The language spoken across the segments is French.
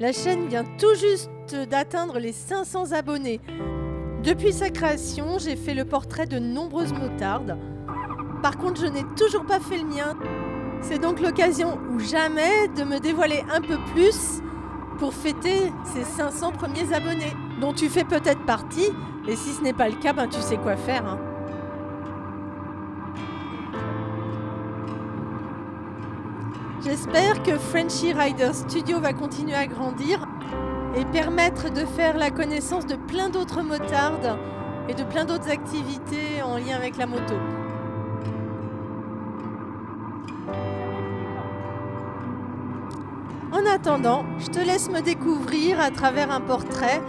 La chaîne vient tout juste d'atteindre les 500 abonnés. Depuis sa création, j'ai fait le portrait de nombreuses motardes. Par contre, je n'ai toujours pas fait le mien. C'est donc l'occasion ou jamais de me dévoiler un peu plus pour fêter ces 500 premiers abonnés, dont tu fais peut-être partie. Et si ce n'est pas le cas, tu sais quoi faire, hein. J'espère que Frenchy Rider Studio va continuer à grandir et permettre de faire la connaissance de plein d'autres motardes et de plein d'autres activités en lien avec la moto. En attendant, je te laisse me découvrir à travers un portrait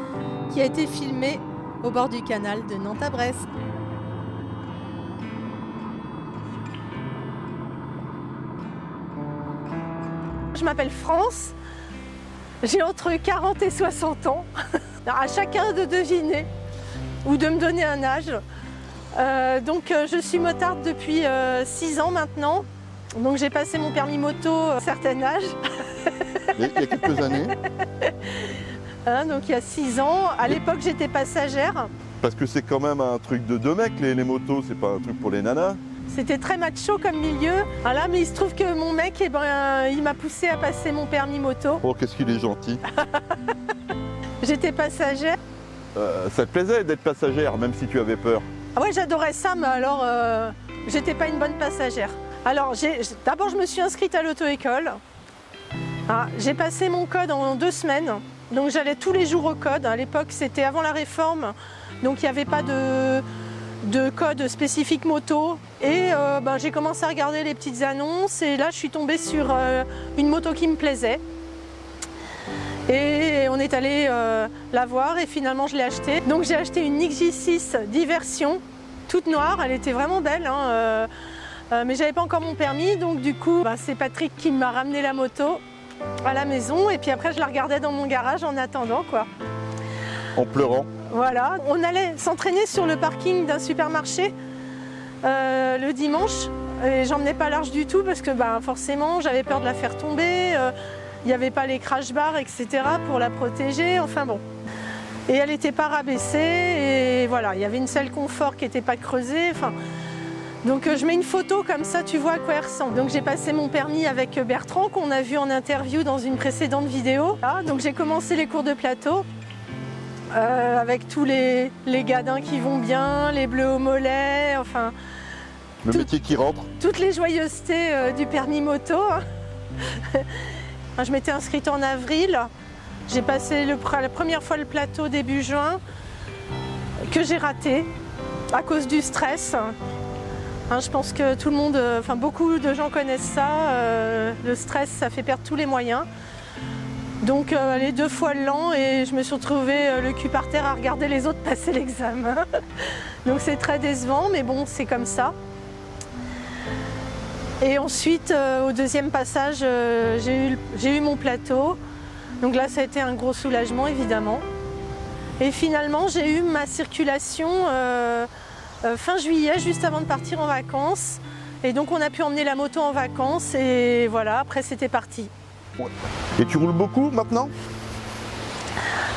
qui a été filmé au bord du canal de Nantes à Brest. Je m'appelle France, j'ai entre 40 et 60 ans. À chacun de deviner ou de me donner un âge. Je suis motarde depuis 6 ans maintenant. Donc j'ai passé mon permis moto à un certain âge. Il y a quelques années. Donc il y a 6 ans. À l'époque j'étais passagère. Parce que c'est quand même un truc de deux mecs, les motos, c'est pas un truc pour les nanas. C'était très macho comme milieu. Voilà, mais il se trouve que mon mec, il m'a poussé à passer mon permis moto. Oh, qu'est-ce qu'il est gentil. J'étais passagère. Ça te plaisait d'être passagère, même si tu avais peur? Ah ouais, j'adorais ça, mais alors j'étais pas une bonne passagère. Alors d'abord je me suis inscrite à l'auto-école. J'ai passé mon code en 2 semaines. Donc j'allais tous les jours au code. À l'époque c'était avant la réforme, donc il n'y avait pas de code spécifique moto. Et j'ai commencé à regarder les petites annonces et là je suis tombée sur une moto qui me plaisait. Et on est allé la voir et finalement je l'ai achetée. Donc j'ai acheté une XJ6 Diversion, toute noire, elle était vraiment belle, hein, mais j'avais pas encore mon permis, donc du coup c'est Patrick qui m'a ramené la moto à la maison et puis après je la regardais dans mon garage en attendant quoi. En pleurant. Voilà, on allait s'entraîner sur le parking d'un supermarché le dimanche et j'emmenais pas large du tout parce que forcément j'avais peur de la faire tomber. Il n'y avait pas les crash bars, etc. pour la protéger, enfin bon. Et elle n'était pas rabaissée, et voilà, il y avait une selle confort qui n'était pas creusée. Donc je mets une photo comme ça, tu vois à quoi elle ressemble. Donc j'ai passé mon permis avec Bertrand, qu'on a vu en interview dans une précédente vidéo. Donc j'ai commencé les cours de plateau, avec tous les gadins qui vont bien, les bleus au mollet, enfin... Le métier qui rentre. Toutes les joyeusetés du permis moto. Je m'étais inscrite en avril, j'ai passé la première fois le plateau début juin, que j'ai raté à cause du stress. Je pense que tout le monde, beaucoup de gens connaissent ça, le stress ça fait perdre tous les moyens. Donc les 2 fois l'an et je me suis retrouvée le cul par terre à regarder les autres passer l'examen. Donc c'est très décevant, mais bon c'est comme ça. Et ensuite, au deuxième passage, j'ai eu mon plateau. Donc là, ça a été un gros soulagement, évidemment. Et finalement, j'ai eu ma circulation fin juillet, juste avant de partir en vacances. Et donc, on a pu emmener la moto en vacances. Et voilà, après, c'était parti. Et tu roules beaucoup maintenant?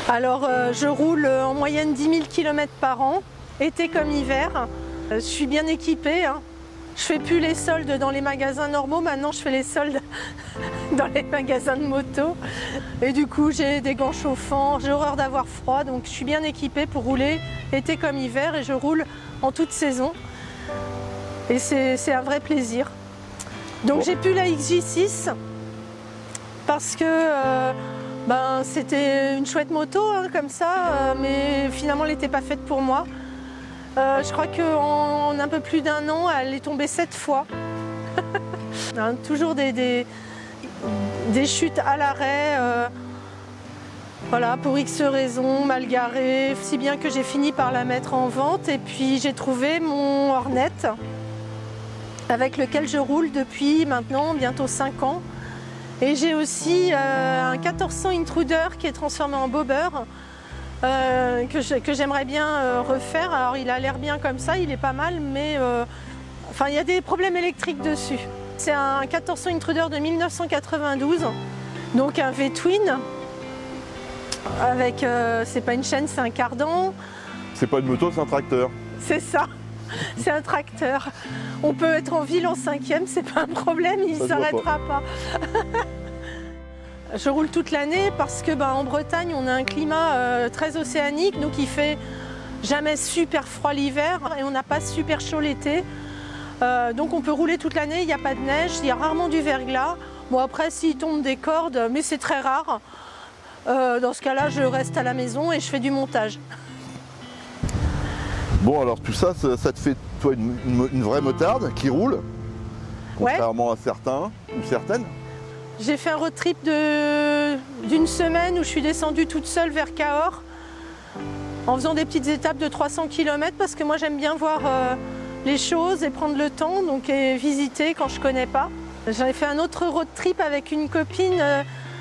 Alors, je roule en moyenne 10 000 km par an, été comme hiver. Je suis bien équipée, hein. Je fais plus les soldes dans les magasins normaux, maintenant je fais les soldes dans les magasins de moto. Et du coup j'ai des gants chauffants, j'ai horreur d'avoir froid, donc je suis bien équipée pour rouler été comme hiver et je roule en toute saison. Et c'est un vrai plaisir. Donc j'ai plus la XJ6 parce que c'était une chouette moto hein, comme ça, mais finalement elle n'était pas faite pour moi. Je crois qu'en un peu plus d'1 an, elle est tombée 7 fois. Toujours des chutes à l'arrêt, voilà, pour X raisons, mal garée, si bien que j'ai fini par la mettre en vente. Et puis j'ai trouvé mon Hornet, avec lequel je roule depuis maintenant bientôt 5 ans. Et j'ai aussi un 1400 Intruder qui est transformé en bobber. Que j'aimerais bien refaire. Alors il a l'air bien comme ça, il est pas mal, mais il y a des problèmes électriques dessus. C'est un 1400 Intruder de 1992, donc un V-twin. Avec, c'est pas une chaîne, c'est un cardan. C'est pas une moto, c'est un tracteur. C'est ça, c'est un tracteur. On peut être en ville en 5e, c'est pas un problème, il ne Ça se voit s'arrêtera pas. Je roule toute l'année parce que en Bretagne, on a un climat très océanique, donc il fait jamais super froid l'hiver et on n'a pas super chaud l'été. Donc on peut rouler toute l'année, il n'y a pas de neige, il y a rarement du verglas. Bon après, s'il tombe des cordes, mais c'est très rare. Dans ce cas-là, je reste à la maison et je fais du montage. Bon, alors tout ça, ça te fait toi une vraie motarde qui roule, contrairement à certains ou certaines. J'ai fait un road trip d'une semaine où je suis descendue toute seule vers Cahors en faisant des petites étapes de 300 km parce que moi j'aime bien voir les choses et prendre le temps et visiter quand je ne connais pas. J'avais fait un autre road trip avec une copine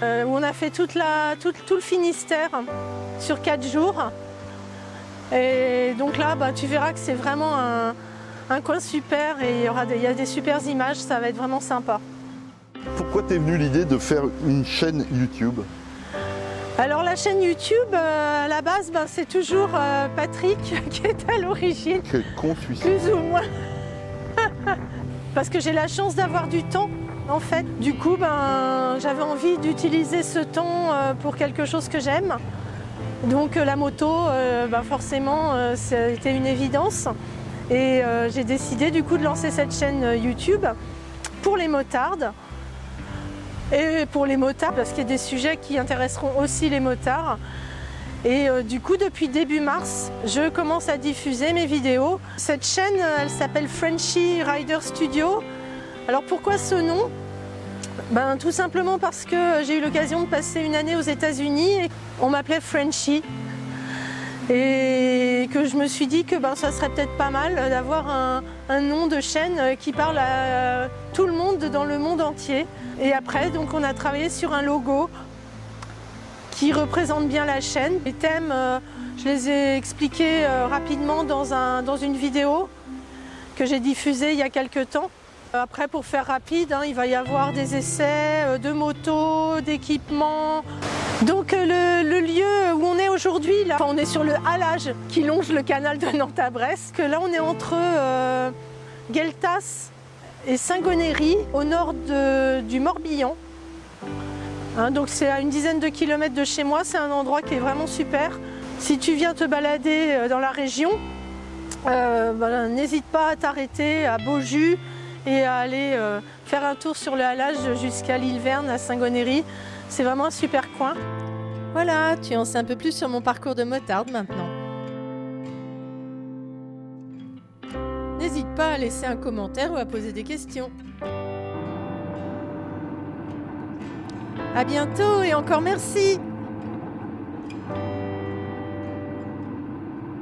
où on a fait tout le Finistère sur 4 jours. Et donc là, tu verras que c'est vraiment un coin super et il y a des super images, ça va être vraiment sympa. Pourquoi t'es venue l'idée de faire une chaîne YouTube? Alors la chaîne YouTube, à la base, c'est toujours Patrick qui est à l'origine. Quel con celui-ci. Plus ou moins. Parce que j'ai la chance d'avoir du temps, en fait. Du coup, j'avais envie d'utiliser ce temps pour quelque chose que j'aime. Donc la moto, forcément, c'était une évidence. Et j'ai décidé du coup de lancer cette chaîne YouTube pour les motards. Et pour les motards, parce qu'il y a des sujets qui intéresseront aussi les motards. Et du coup, depuis début mars, je commence à diffuser mes vidéos. Cette chaîne, elle s'appelle Frenchy Rider Studio. Alors pourquoi ce nom? Tout simplement parce que j'ai eu l'occasion de passer une année aux États-Unis et on m'appelait Frenchy. Et que je me suis dit que ça serait peut-être pas mal d'avoir un nom de chaîne qui parle à tout le monde dans le monde entier. Et après, donc, on a travaillé sur un logo qui représente bien la chaîne. Les thèmes, je les ai expliqués rapidement dans une vidéo que j'ai diffusée il y a quelques temps. Après, pour faire rapide, il va y avoir des essais de motos, d'équipements. Donc le lieu où on est aujourd'hui, on est sur le halage qui longe le canal de Nantes à Brest. Là, on est entre Gueltas et Saint-Gonéry, au nord du Morbihan. Donc c'est à une dizaine de kilomètres de chez moi, c'est un endroit qui est vraiment super. Si tu viens te balader dans la région, n'hésite pas à t'arrêter à Beaujus et à aller faire un tour sur le halage jusqu'à l'île Verne à Saint-Gonéry. C'est vraiment un super coin. Voilà, tu en sais un peu plus sur mon parcours de motarde maintenant. N'hésite pas à laisser un commentaire ou à poser des questions. À bientôt et encore merci!